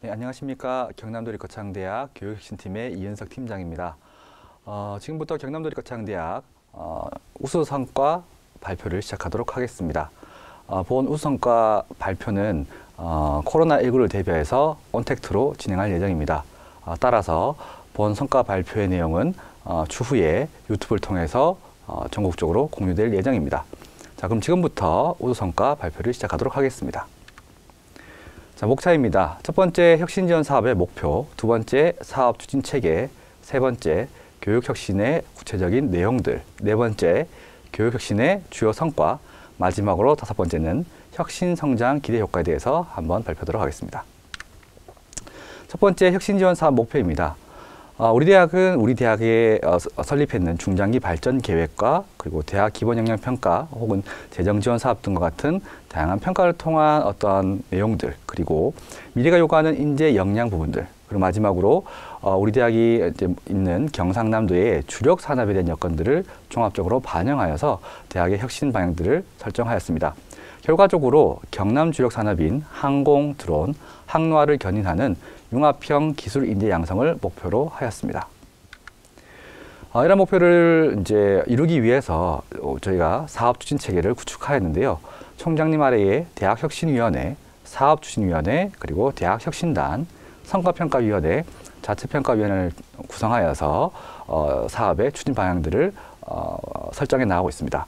네, 안녕하십니까. 경남도립거창대학 교육혁신팀의 이은석 팀장입니다. 지금부터 경남도립거창대학 우수성과 발표를 시작하도록 하겠습니다. 본 우수성과 발표는 코로나19를 대비해서 온택트로 진행할 예정입니다. 따라서 본 성과 발표의 내용은 추후에 유튜브를 통해서 전국적으로 공유될 예정입니다. 자, 그럼 지금부터 우수성과 발표를 시작하도록 하겠습니다. 자, 목차입니다. 첫 번째, 혁신지원 사업의 목표, 두 번째, 사업 추진 체계, 세 번째, 교육혁신의 구체적인 내용들, 네 번째, 교육혁신의 주요 성과, 마지막으로 다섯 번째는 혁신성장 기대 효과에 대해서 한번 발표하도록 하겠습니다. 첫 번째, 혁신지원 사업 목표입니다. 우리 대학은 우리 대학에 설립했는 중장기 발전 계획과 그리고 대학 기본 역량 평가 혹은 재정 지원 사업 등과 같은 다양한 평가를 통한 어떤 내용들, 그리고 미래가 요구하는 인재 역량 부분들, 그리고 마지막으로 우리 대학이 이제 있는 경상남도의 주력 산업에 대한 여건들을 종합적으로 반영하여서 대학의 혁신 방향들을 설정하였습니다. 결과적으로 경남 주력 산업인 항공, 드론, 항로화를 견인하는 융합형 기술 인재 양성을 목표로 하였습니다. 이런 목표를 이제 이루기 위해서 저희가 사업 추진 체계를 구축하였는데요. 총장님 아래에 대학혁신위원회, 사업추진위원회, 그리고 대학혁신단, 성과평가위원회, 자체평가위원회를 구성하여서 사업의 추진 방향들을 설정해 나가고 있습니다.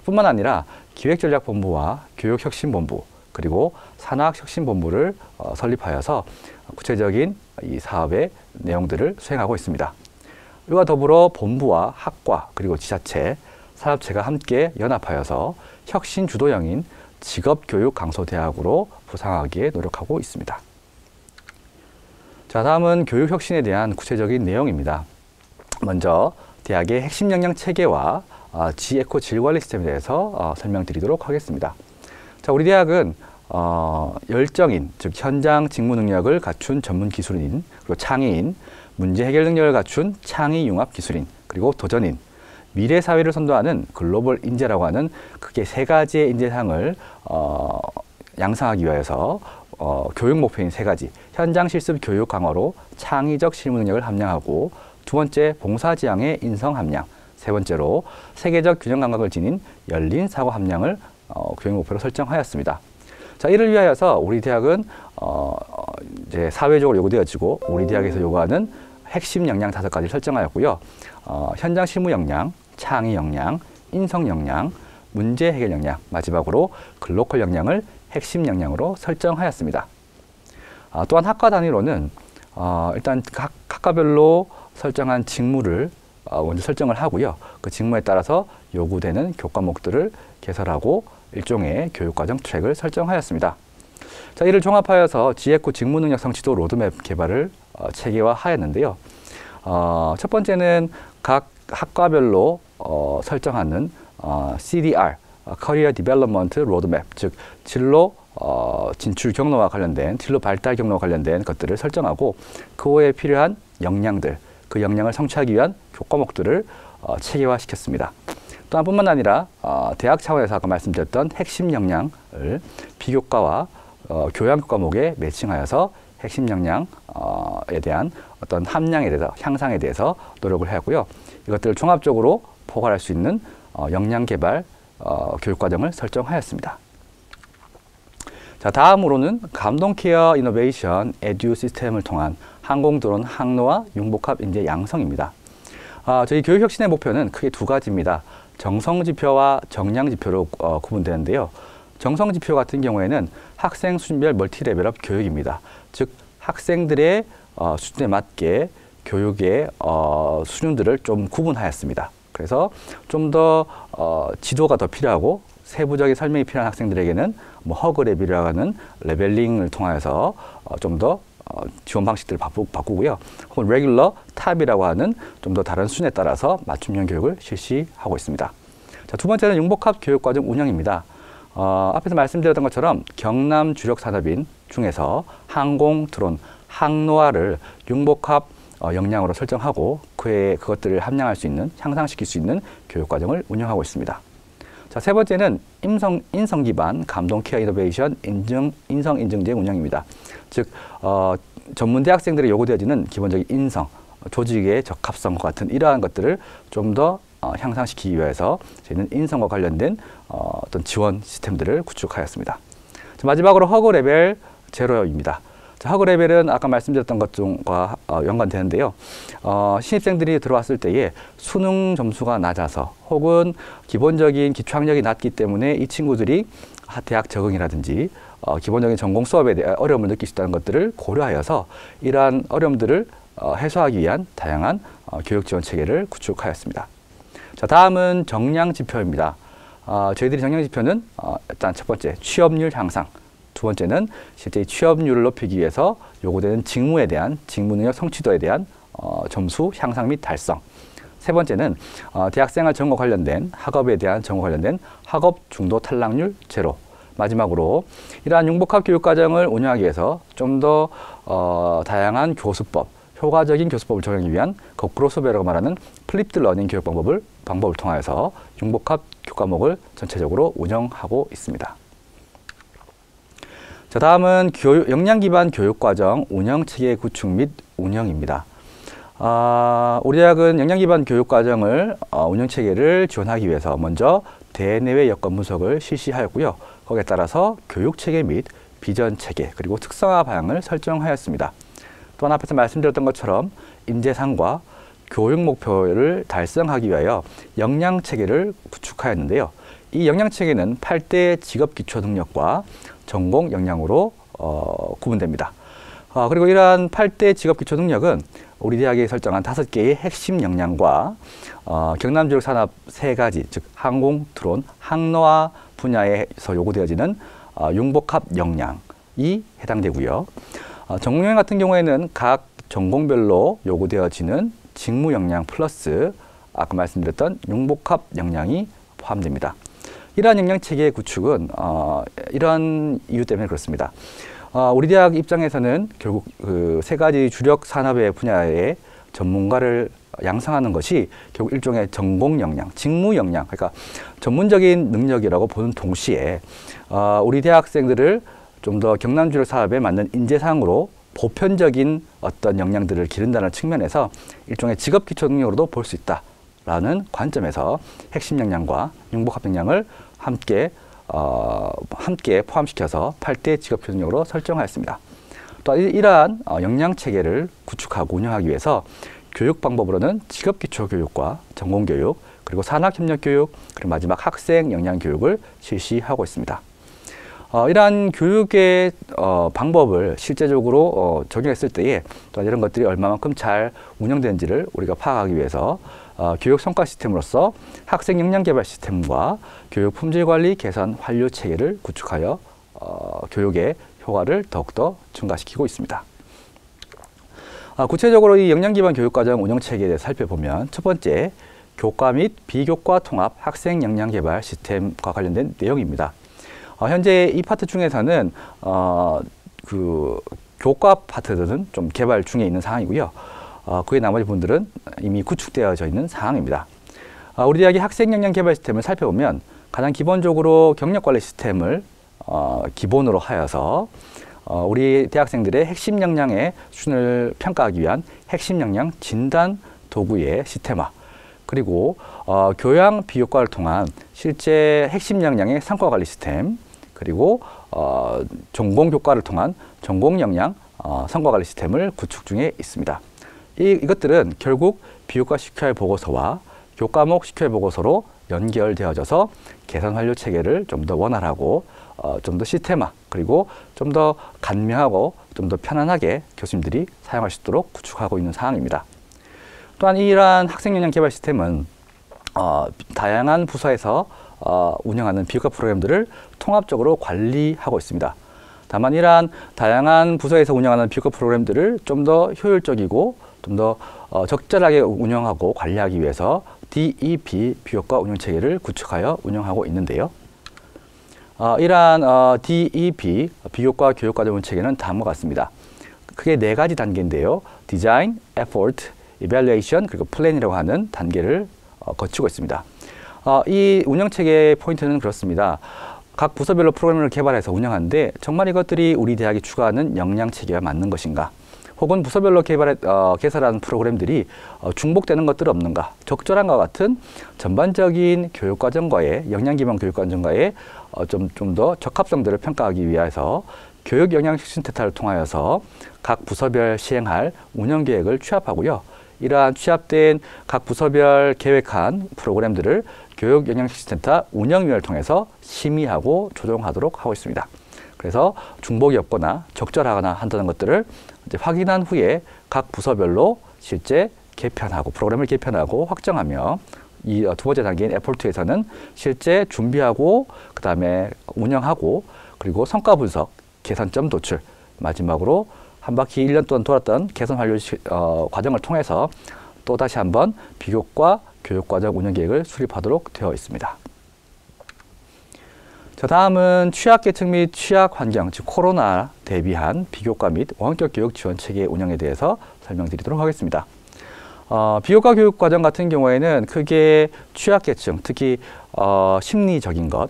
뿐만 아니라 기획전략본부와 교육혁신본부, 그리고 산학혁신본부를 설립하여서 구체적인 이 사업의 내용들을 수행하고 있습니다. 이와 더불어 본부와 학과 그리고 지자체, 사업체가 함께 연합하여서 혁신 주도형인 직업교육 강소대학으로 부상하기에 노력하고 있습니다. 자, 다음은 교육혁신에 대한 구체적인 내용입니다. 먼저 대학의 핵심 역량 체계와 지에코 질관리 시스템에 대해서 설명드리도록 하겠습니다. 자, 우리 대학은 열정인, 즉 현장 직무 능력을 갖춘 전문 기술인, 그리고 창의인, 문제 해결 능력을 갖춘 창의 융합 기술인, 그리고 도전인, 미래 사회를 선도하는 글로벌 인재라고 하는 크게 세 가지의 인재상을 양성하기 위해서 교육 목표인 세 가지, 현장 실습 교육 강화로 창의적 실무 능력을 함량하고, 두 번째 봉사지향의 인성 함량, 세 번째로 세계적 균형 감각을 지닌 열린 사고 함량을 교육 목표로 설정하였습니다. 자, 이를 위하여서 우리 대학은 이제 사회적으로 요구되어지고 우리 대학에서 요구하는 핵심 역량 5가지를 설정하였고요. 현장 실무 역량, 창의 역량, 인성 역량, 문제 해결 역량, 마지막으로 글로컬 역량을 핵심 역량으로 설정하였습니다. 또한 학과 단위로는 일단 각 학과별로 설정한 직무를 먼저 설정을 하고요. 그 직무에 따라서 요구되는 교과목들을 개설하고 일종의 교육과정 트랙을 설정하였습니다. 자, 이를 종합하여서 지에코 직무능력 성취도 로드맵 개발을 체계화하였는데요. 첫 번째는 각 학과별로 설정하는 CDR, Career Development Roadmap, 즉 진로 진출 경로와 관련된, 진로 발달 경로와 관련된 것들을 설정하고 그 후에 필요한 역량들, 그 역량을 성취하기 위한 교과목들을 체계화시켰습니다. 또한 뿐만 아니라 대학 차원에서 아까 말씀드렸던 핵심 역량을 비교과와 교양 과목에 매칭하여서 핵심 역량에 대한 어떤 함량에 대해서, 향상에 대해서 노력을 하였고요. 이것들을 종합적으로 포괄할 수 있는 역량 개발 교육과정을 설정하였습니다. 자, 다음으로는 감동 케어 이노베이션 에듀 시스템을 통한 항공 드론 항로화 융복합 인재 양성입니다. 저희 교육혁신의 목표는 크게 두 가지입니다. 정성지표와 정량지표로 구분되는데요. 정성지표 같은 경우에는 학생 수준별 멀티레벨업 교육입니다. 즉 학생들의 수준에 맞게 교육의 수준들을 좀 구분하였습니다. 그래서 좀 더 지도가 더 필요하고 세부적인 설명이 필요한 학생들에게는 허그레벨이라고 하는 레벨링을 통해서 좀 더 지원 방식들을 바꾸고요. 혹은 레귤러, 탑이라고 하는 좀 더 다른 수준에 따라서 맞춤형 교육을 실시하고 있습니다. 자, 두 번째는 융복합 교육과정 운영입니다. 앞에서 말씀드렸던 것처럼 경남 주력 산업인 중에서 항공, 드론, 항로화를 융복합 역량으로 설정하고 그것들을 함량할 수 있는, 향상시킬 수 있는 교육과정을 운영하고 있습니다. 자, 세 번째는 인성 기반 감동 케어 이노베이션 인성 인증제 운영입니다. 즉, 전문 대학생들이 요구되어지는 기본적인 인성, 조직의 적합성과 같은 이러한 것들을 좀 더 향상시키기 위해서 저희는 인성과 관련된 어떤 지원 시스템들을 구축하였습니다. 자, 마지막으로 허그 레벨 제로입니다. 자, 허그 레벨은 아까 말씀드렸던 것과 연관되는데요. 신입생들이 들어왔을 때에 수능 점수가 낮아서 혹은 기본적인 기초학력이 낮기 때문에 이 친구들이 대학 적응이라든지 기본적인 전공 수업에 대해 어려움을 느낄 수 있다는 것들을 고려하여서 이러한 어려움들을 해소하기 위한 다양한 교육 지원 체계를 구축하였습니다. 자, 다음은 정량 지표입니다. 저희들이 정량 지표는 일단 첫 번째 취업률 향상, 두 번째는 실제 취업률을 높이기 위해서 요구되는 직무 능력 성취도에 대한 점수 향상 및 달성. 세 번째는 대학생활 전공 관련된 학업에 대한 전공 관련된 학업 중도 탈락률 제로. 마지막으로 이러한 융복합 교육과정을 운영하기 위해서 좀 더 다양한 교수법, 효과적인 교수법을 적용하기 위한 거꾸로 수업이라고 말하는 플립드 러닝 교육 방법을 통하여서 융복합 교과목을 전체적으로 운영하고 있습니다. 자, 다음은 역량 기반 교육과정 운영 체계 구축 및 운영입니다. 우리 대학은 역량 기반 교육과정을 운영 체계를 지원하기 위해서 먼저 대내외 여건 분석을 실시하였고요. 거기에 따라서 교육 체계 및 비전 체계 그리고 특성화 방향을 설정하였습니다. 또한 앞에서 말씀드렸던 것처럼 인재상과 교육 목표를 달성하기 위하여 역량 체계를 구축하였는데요. 이 역량 체계는 8대 직업 기초 능력과 전공 역량으로 구분됩니다. 그리고 이러한 8대 직업 기초 능력은 우리 대학이 설정한 5개의 핵심 역량과 경남지역 산업 3가지, 즉 항공, 드론, 항로화 분야에서 요구되어지는 융복합 역량이 해당되고요. 전공 역량 같은 경우에는 각 전공별로 요구되어지는 직무 역량 플러스 아까 말씀드렸던 융복합 역량이 포함됩니다. 이러한 역량 체계의 구축은 이런 이유 때문에 그렇습니다. 우리 대학 입장에서는 결국 그 3가지 주력 산업의 분야의 전문가를 양성하는 것이 결국 일종의 전공 역량, 직무 역량, 그러니까 전문적인 능력이라고 보는 동시에 우리 대학생들을 좀 더 경남주력 사업에 맞는 인재상으로 보편적인 어떤 역량들을 기른다는 측면에서 일종의 직업 기초 능력으로도 볼 수 있다라는 관점에서 핵심 역량과 융복합 역량을 함께 포함시켜서 8대 직업 기초 능력으로 설정하였습니다. 또 이러한 역량 체계를 구축하고 운영하기 위해서 교육 방법으로는 직업 기초 교육과 전공 교육, 그리고 산학 협력 교육, 그리고 마지막 학생 역량 교육을 실시하고 있습니다. 이러한 교육의 방법을 실제적으로 적용했을 때에 또 이런 것들이 얼마만큼 잘 운영되는지를 우리가 파악하기 위해서 교육 성과 시스템으로서 학생 역량 개발 시스템과 교육 품질 관리 개선 환류 체계를 구축하여 교육의 효과를 더욱더 증가시키고 있습니다. 구체적으로 이 역량 기반 교육과정 운영 체계에 대해서 살펴보면 첫 번째, 교과 및 비교과 통합 학생 역량 개발 시스템과 관련된 내용입니다. 현재 이 파트 중에서는 그 교과 파트들은 좀 개발 중에 있는 상황이고요. 그의 나머지 부분들은 이미 구축되어져 있는 상황입니다. 우리 대학의 학생 역량 개발 시스템을 살펴보면 가장 기본적으로 경력 관리 시스템을 기본으로 하여서 우리 대학생들의 핵심 역량의 수준을 평가하기 위한 핵심 역량 진단 도구의 시스템화, 그리고 교양 비교과를 통한 실제 핵심 역량의 성과 관리 시스템, 그리고 전공 교과를 통한 전공 역량 성과 관리 시스템을 구축 중에 있습니다. 이것들은 결국 비교과 CQR 보고서와 교과목 CQR 보고서로 연결되어져서 개선 완료 체계를 좀 더 원활하고 좀 더 시스템화, 그리고 좀 더 간명하고 좀 더 편안하게 교수님들이 사용할 수 있도록 구축하고 있는 상황입니다. 또한 이러한 학생 역량 개발 시스템은 다양한 부서에서 운영하는 비교과 프로그램들을 통합적으로 관리하고 있습니다. 다만 이러한 다양한 부서에서 운영하는 비교과 프로그램들을 좀 더 효율적이고 좀 더 적절하게 운영하고 관리하기 위해서 DEP 비교과 운영 체계를 구축하여 운영하고 있는데요. 이러한 DEP 비교과 교육과정 운영 체계는 다음과 같습니다. 크게 4가지 단계인데요. 디자인, 에포트, 이밸루에이션, 그리고 플랜이라고 하는 단계를 거치고 있습니다. 이 운영체계의 포인트는 그렇습니다. 각 부서별로 프로그램을 개발해서 운영하는데 정말 이것들이 우리 대학이 추구하는 역량체계와 맞는 것인가? 혹은 부서별로 개설한 프로그램들이 중복되는 것들이 없는가? 적절한가 같은 전반적인 교육과정과의 역량기반 교육과정과의 좀 더 적합성들을 평가하기 위해서 교육영양혁신센터를 통하여서 각 부서별 시행할 운영계획을 취합하고요. 이러한 취합된 각 부서별 계획한 프로그램들을 교육영양혁신센터 운영위원회를 통해서 심의하고 조정하도록 하고 있습니다. 그래서 중복이 없거나 적절하거나 한다는 것들을 이제 확인한 후에 각 부서별로 실제 개편하고 프로그램을 개편하고 확정하며 이 두 번째 단계인 F2에서는 실제 준비하고 그다음에 운영하고 그리고 성과 분석, 개선점 도출, 마지막으로 한 바퀴 1년 동안 돌았던 개선 완료 과정을 통해서 또 다시 한번 비교과 교육과정 운영계획을 수립하도록 되어 있습니다. 자, 다음은 취약계층 및 취약환경, 즉 코로나 대비한 비교과 및 원격 교육 지원 체계 운영에 대해서 설명드리도록 하겠습니다. 비교과 교육과정 같은 경우에는 크게 취약계층, 특히 심리적인 것,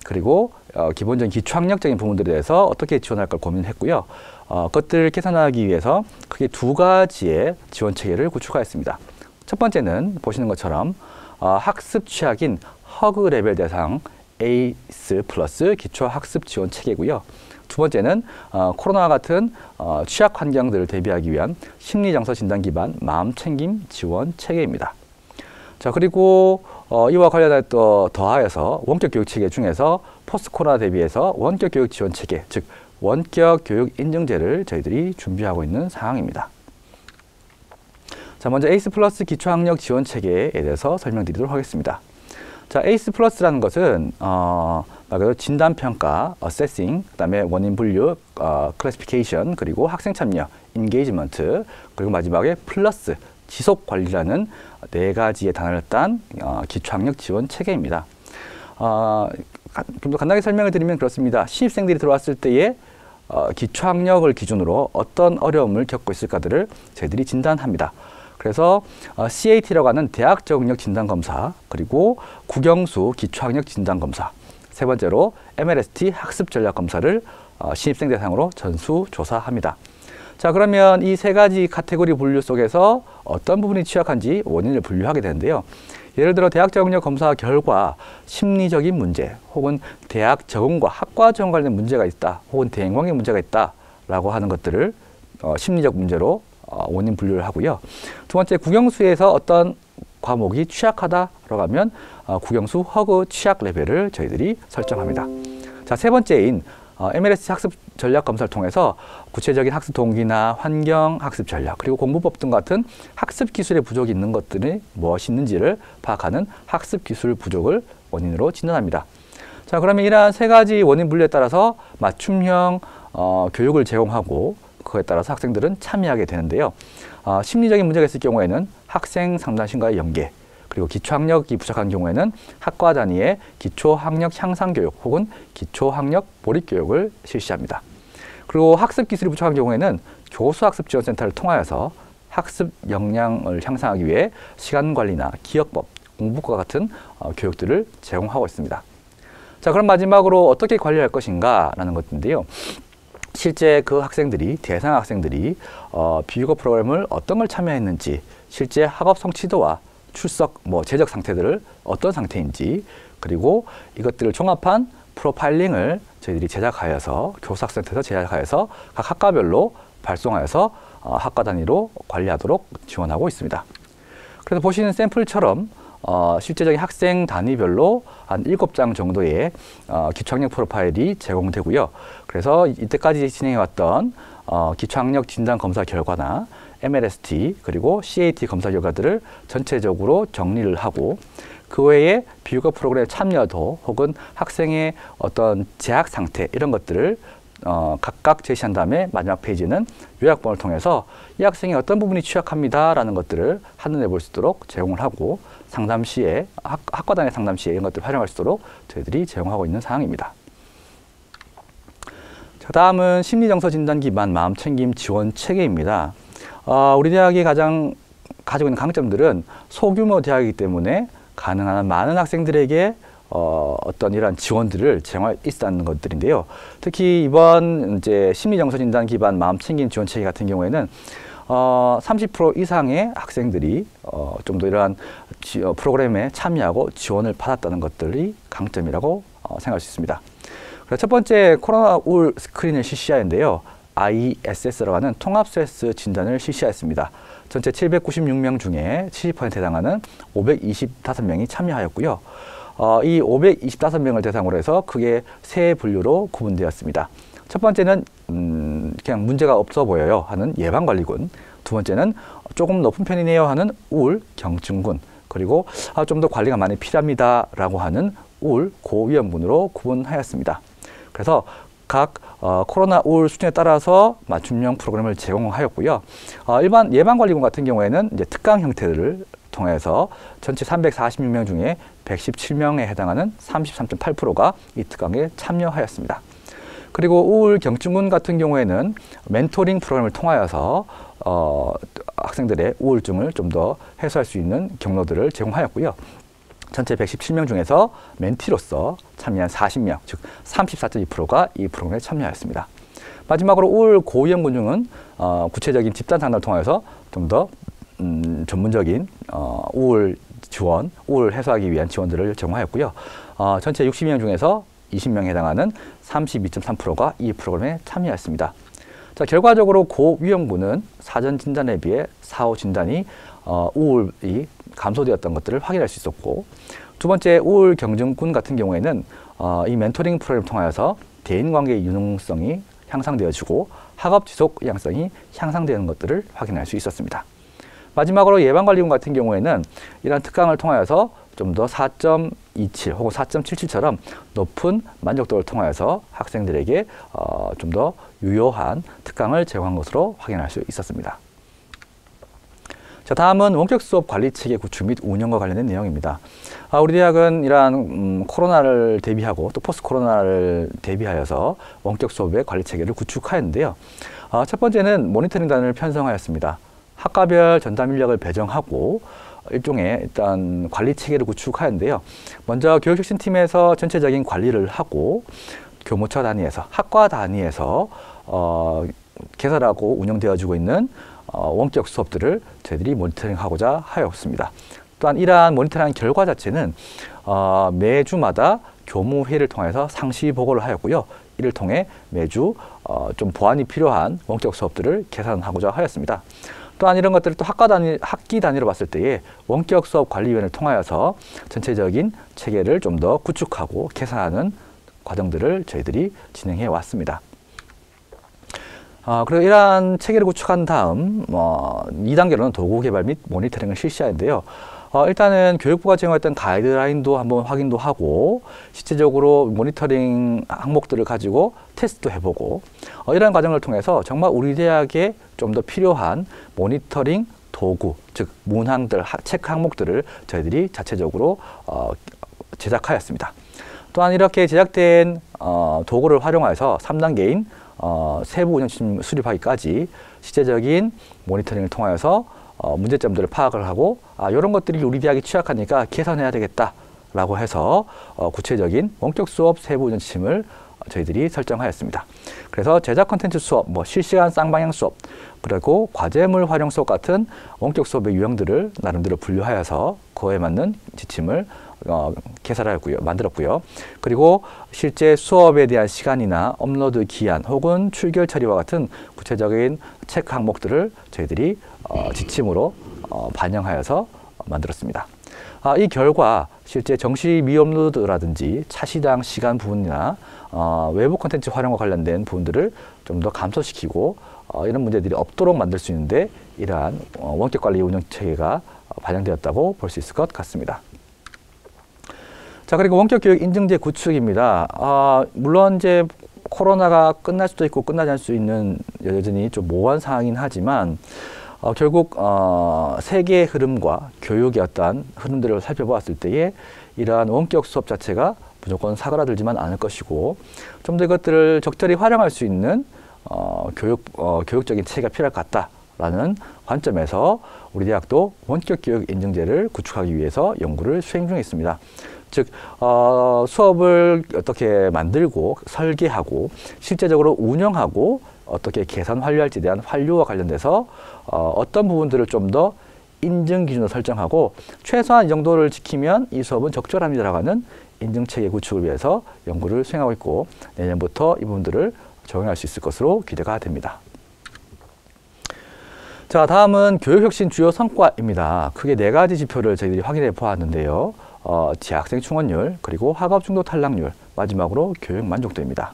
그리고 기본적인 기초학력적인 부분들에 대해서 어떻게 지원할 걸 고민했고요. 그것들을 개선하기 위해서 크게 두 가지의 지원 체계를 구축하였습니다. 첫 번째는 보시는 것처럼 학습 취약인 허그 레벨 대상 에이스 플러스 기초 학습 지원 체계고요. 두 번째는 코로나와 같은 취약 환경들을 대비하기 위한 심리정서 진단 기반 마음 챙김 지원 체계입니다. 자, 그리고 이와 관련해 또 더하여서 원격 교육 체계 중에서 포스트 코로나 대비해서 원격 교육 지원 체계, 즉 원격 교육 인증제를 저희들이 준비하고 있는 상황입니다. 자, 먼저 에이스 플러스 기초학력 지원 체계에 대해서 설명드리도록 하겠습니다. 자, 에이스 플러스라는 것은 말 그대로 진단평가, 어세싱, 그다음에 원인 분류, 클래시피케이션, 그리고 학생 참여, 인게이지먼트, 그리고 마지막에 플러스, 지속 관리라는 네 가지의 단어를 딴 기초학력 지원 체계입니다. 좀 더 간단하게 설명을 드리면 그렇습니다. 신입생들이 들어왔을 때에 기초학력을 기준으로 어떤 어려움을 겪고 있을까들을 저희들이 진단합니다. 그래서 CAT라고 하는 대학 적응력 진단 검사, 그리고 국영수 기초학력 진단 검사, 세 번째로 MLST 학습 전략 검사를 신입생 대상으로 전수 조사합니다. 자, 그러면 이 세 가지 카테고리 분류 속에서 어떤 부분이 취약한지 원인을 분류하게 되는데요. 예를 들어 대학 적응력 검사 결과 심리적인 문제, 혹은 대학 적응과 학과 적응 관련 문제가 있다, 혹은 대행관계 문제가 있다라고 하는 것들을 심리적 문제로 원인 분류를 하고요. 두 번째, 국영수에서 어떤 과목이 취약하다라고 하면 국영수 허그 취약 레벨을 저희들이 설정합니다. 자, 세 번째인 MLS 학습 전략 검사를 통해서 구체적인 학습 동기나 환경 학습 전략, 그리고 공부법 등 같은 학습 기술의 부족이 있는 것들이 무엇이 있는지를 파악하는 학습 기술 부족을 원인으로 진단합니다. 자, 그러면 이러한 세 가지 원인 분류에 따라서 맞춤형 교육을 제공하고 그거에 따라서 학생들은 참여하게 되는데요. 심리적인 문제가 있을 경우에는 학생 상담심과의 연계, 그리고 기초학력이 부족한 경우에는 학과 단위의 기초학력 향상교육 혹은 기초학력 몰입교육을 실시합니다. 그리고 학습 기술이 부족한 경우에는 교수학습지원센터를 통하여서 학습 역량을 향상하기 위해 시간관리나 기억법, 공부과 같은 교육들을 제공하고 있습니다. 자, 그럼 마지막으로 어떻게 관리할 것인가 라는 것인데요. 실제 그 학생들이, 대상 학생들이 비교과 프로그램을 어떤 걸 참여했는지, 실제 학업 성취도와 출석, 재적 상태들을 어떤 상태인지, 그리고 이것들을 종합한 프로파일링을 저희들이 제작하여서 교수학센터에서 제작하여서 각 학과별로 발송하여서 학과 단위로 관리하도록 지원하고 있습니다. 그래서 보시는 샘플처럼 실제적인 학생 단위별로 한 7장 정도의 기초학력 프로파일이 제공되고요. 그래서 이때까지 진행해왔던 기초학력 진단 검사 결과나 MLST 그리고 CAT 검사 결과들을 전체적으로 정리를 하고 그 외에 비교과 프로그램 참여도 혹은 학생의 어떤 재학 상태 이런 것들을 각각 제시한 다음에 마지막 페이지는 요약본을 통해서 이 학생이 어떤 부분이 취약합니다라는 것들을 한눈에 볼 수 있도록 제공을 하고 상담 시에 학과 단위 상담 시에 이런 것들을 활용할 수 있도록 저희들이 제공하고 있는 사항입니다. 자, 다음은 심리정서 진단 기반 마음 챙김 지원 체계입니다. 우리 대학이 가장 가지고 있는 강점들은 소규모 대학이기 때문에 가능한 많은 학생들에게 어떤 이러한 지원들을 제공할 수 있다는 것들인데요. 특히 이번 이제 심리정서 진단 기반 마음챙김 지원 체계 같은 경우에는 30% 이상의 학생들이 좀 더 이러한 프로그램에 참여하고 지원을 받았다는 것들이 강점이라고 생각할 수 있습니다. 그래서 첫 번째 코로나 우울 스크린을 실시하였는데요. ISS라고 하는 통합 스트레스 진단을 실시하였습니다. 전체 796명 중에 70%에 해당하는 525명이 참여하였고요. 이 525명을 대상으로 해서 크게 세 분류로 구분되었습니다. 첫 번째는 그냥 문제가 없어 보여요 하는 예방관리군, 두 번째는 조금 높은 편이네요 하는 우울 경증군, 그리고 좀 더 관리가 많이 필요합니다 라고 하는 우울 고위험군으로 구분하였습니다. 그래서 각 코로나 우울 수준에 따라서 맞춤형 프로그램을 제공하였고요. 일반 예방관리군 같은 경우에는 이제 특강 형태를 통해서 전체 346명 중에 117명에 해당하는 33.8%가 이 특강에 참여하였습니다. 그리고 우울 경증군 같은 경우에는 멘토링 프로그램을 통하여서 학생들의 우울증을 좀 더 해소할 수 있는 경로들을 제공하였고요. 전체 117명 중에서 멘티로서 참여한 40명, 즉 34.2%가 이 프로그램에 참여하였습니다. 마지막으로 우울 고위험군 중은 구체적인 집단 상담을 통해서 좀 더 전문적인 우울 지원, 우울 해소하기 위한 지원들을 제공하였고요. 전체 60명 중에서 20명에 해당하는 32.3%가 이 프로그램에 참여했습니다. 자, 결과적으로 고위험군은 사전 진단에 비해 사후 진단이 우울이 감소되었던 것들을 확인할 수 있었고, 두 번째 우울 경증군 같은 경우에는 이 멘토링 프로그램을 통하여서 대인관계의 유능성이 향상되어지고 학업 지속 의향성이 향상되는 것들을 확인할 수 있었습니다. 마지막으로 예방관리군 같은 경우에는 이러한 특강을 통하여서 좀 더 4.27 혹은 4.77처럼 높은 만족도를 통하여서 학생들에게 좀 더 유효한 특강을 제공한 것으로 확인할 수 있었습니다. 자, 다음은 원격 수업 관리 체계 구축 및 운영과 관련된 내용입니다. 우리 대학은 이러한 코로나를 대비하고 또 포스트 코로나를 대비하여서 원격 수업의 관리 체계를 구축하였는데요. 첫 번째는 모니터링단을 편성하였습니다. 학과별 전담 인력을 배정하고 일종의 일단 관리 체계를 구축하였는데요. 먼저 교육혁신팀에서 전체적인 관리를 하고 교무처 단위에서, 학과 단위에서 개설하고 운영되어지고 있는 원격 수업들을 저희들이 모니터링하고자 하였습니다. 또한 이러한 모니터링 결과 자체는 매주마다 교무회의를 통해서 상시 보고를 하였고요. 이를 통해 매주 좀 보완이 필요한 원격 수업들을 개선하고자 하였습니다. 또한 이런 것들을 또 학기 단위로 봤을 때에 원격 수업 관리위원회를 통하여서 전체적인 체계를 좀 더 구축하고 개선하는 과정들을 저희들이 진행해 왔습니다. 그리고 이러한 체계를 구축한 다음 2단계로는 도구 개발 및 모니터링을 실시하는데요. 일단은 교육부가 제공했던 가이드라인도 한번 확인도 하고 실제적으로 모니터링 항목들을 가지고 테스트도 해보고 이러한 과정을 통해서 정말 우리 대학에 좀 더 필요한 모니터링 도구, 즉 문항들, 체크 항목들을 저희들이 자체적으로 제작하였습니다. 또한 이렇게 제작된 도구를 활용해서 3단계인 세부 운영팀 수립하기까지 실제적인 모니터링을 통하여서 문제점들을 파악을 하고 이런 것들이 우리 대학이 취약하니까 개선해야 되겠다라고 해서 구체적인 원격 수업 세부 운영팀을 저희들이 설정하였습니다. 그래서 제작 콘텐츠 수업, 실시간 쌍방향 수업, 그리고 과제물 활용 수업 같은 원격 수업의 유형들을 나름대로 분류하여서 그에 맞는 지침을 개설하였고요, 만들었고요. 그리고 실제 수업에 대한 시간이나 업로드 기한 혹은 출결 처리와 같은 구체적인 체크 항목들을 저희들이 지침으로 반영하여서 만들었습니다. 이 결과 실제 정시 미업로드라든지 차시당 시간 부분이나 외부 콘텐츠 활용과 관련된 부분들을 좀 더 감소시키고 이런 문제들이 없도록 만들 수 있는데 이러한 원격 관리 운영 체계가 반영되었다고 볼 수 있을 것 같습니다. 자, 그리고 원격 교육 인증제 구축입니다. 물론 이제 코로나가 끝날 수도 있고 끝나지 않을 수 있는 여전히 좀 모호한 상황이긴 하지만 결국 세계의 흐름과 교육의 어떤 흐름들을 살펴보았을 때에 이러한 원격 수업 자체가 무조건 사그라들지만 않을 것이고 좀 더 이것들을 적절히 활용할 수 있는 교육적인 체계가 필요할 것 라는 관점에서 우리 대학도 원격 교육 인증제를 구축하기 위해서 연구를 수행 중에 있습니다. 즉 수업을 어떻게 만들고 설계하고 실제적으로 운영하고 어떻게 계산 환류할지에 대한 환류와 관련돼서 어떤 부분들을 좀 더 인증 기준으로 설정하고 최소한 이 정도를 지키면 이 수업은 적절합니다라고 하는 인증체계 구축을 위해서 연구를 수행하고 있고 내년부터 이 부분들을 적용할 수 있을 것으로 기대가 됩니다. 자, 다음은 교육혁신 주요 성과입니다. 크게 4가지 지표를 저희들이 확인해 보았는데요. 재학생 충원율, 그리고 학업 중도 탈락률, 마지막으로 교육 만족도입니다.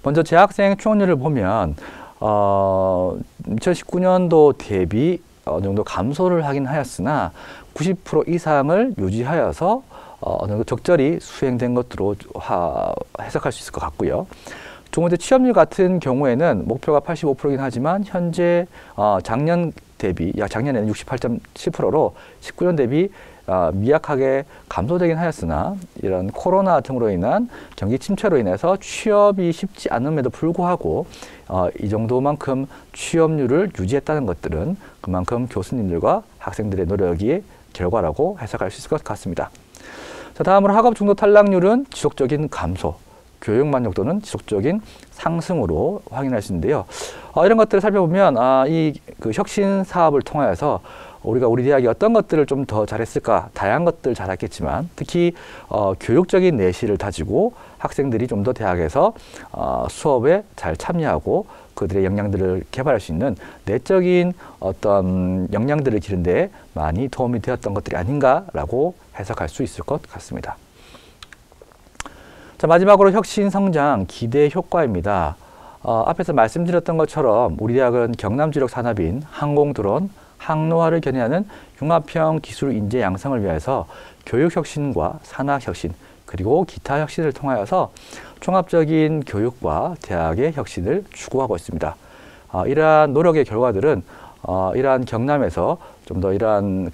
먼저 재학생 충원율을 보면 2019년도 대비 어느 정도 감소를 하긴 하였으나 90% 이상을 유지하여서 어느 정도 적절히 수행된 것으로 해석할 수 있을 것 같고요. 중고대 취업률 같은 경우에는 목표가 85%이긴 하지만 현재 작년 대비 작년에는 68.7%로 19년 대비 미약하게 감소되긴 하였으나 이런 코로나 등으로 인한 경기 침체로 인해서 취업이 쉽지 않음에도 불구하고 이 정도만큼 취업률을 유지했다는 것들은 그만큼 교수님들과 학생들의 노력의 결과라고 해석할 수 있을 것 같습니다. 자, 다음으로 학업 중도 탈락률은 지속적인 감소, 교육 만족도는 지속적인 상승으로 확인할 수 있는데요. 이런 것들을 살펴보면 이 혁신 사업을 통하여서 우리 대학이 어떤 것들을 좀 더 잘했을까, 다양한 것들 잘했겠지만 특히 교육적인 내실을 다지고 학생들이 좀 더 대학에서 수업에 잘 참여하고 그들의 역량들을 개발할 수 있는 내적인 어떤 역량들을 기르는 데 많이 도움이 되었던 것들이 아닌가라고 해석할 수 있을 것 같습니다. 자, 마지막으로 혁신 성장 기대 효과입니다. 앞에서 말씀드렸던 것처럼 우리 대학은 경남 주력 산업인 항공 드론, 항로화를 견인하는 융합형 기술 인재 양성을 위해서 교육 혁신과 산학 혁신 그리고 기타 혁신을 통하여서 종합적인 교육과 대학의 혁신을 추구하고 있습니다. 이러한 노력의 결과들은 이러한 경남에서 좀 더 이러한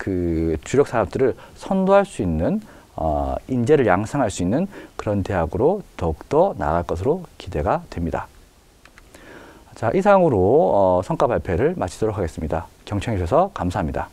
주력 산업들을 선도할 수 있는 인재를 양성할 수 있는 그런 대학으로 더욱더 나아갈 것으로 기대가 됩니다. 자, 이상으로 성과 발표를 마치도록 하겠습니다. 경청해 주셔서 감사합니다.